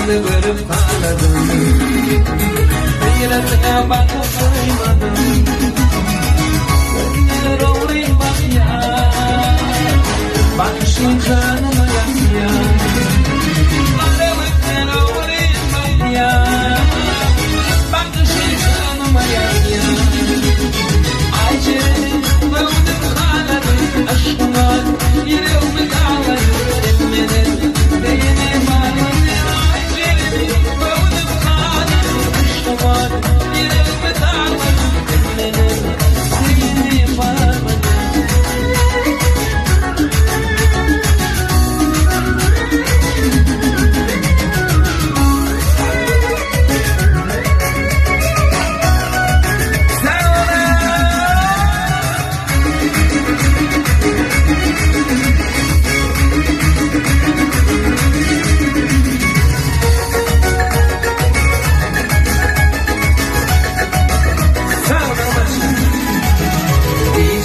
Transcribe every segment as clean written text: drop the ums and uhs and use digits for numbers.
Görüp ağladım, hayratına bakıp doymadım. Gönlümü doğrayım bak ya, bakışın canıma yak ya. Gönlümü doğrayım bak ya, bakışın canıma yak ya. Acele gönlüm ağladı, aşkım var, yüreğimi dağladı. Etmeden değine bağladı.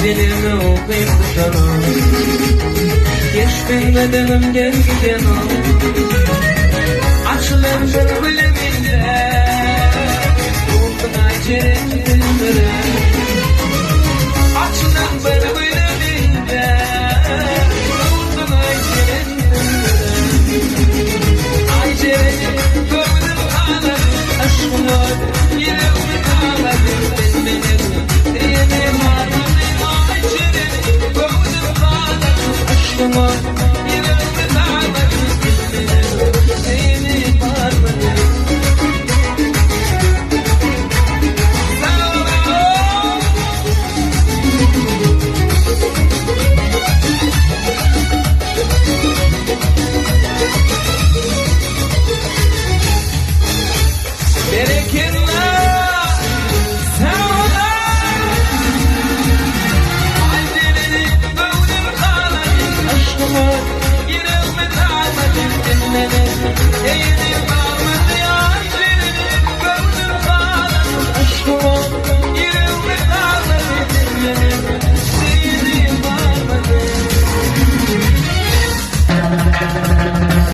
Gecelerimi okuyup tutamam, geç bedenimden gidemem. Açılan bir bölümünde Ruhuna cerendirimlere. Açılan bir bölümünde Ruhuna cerendirimlere. Ay cerendim gönlüm ağlar, aşkım var yüreğim.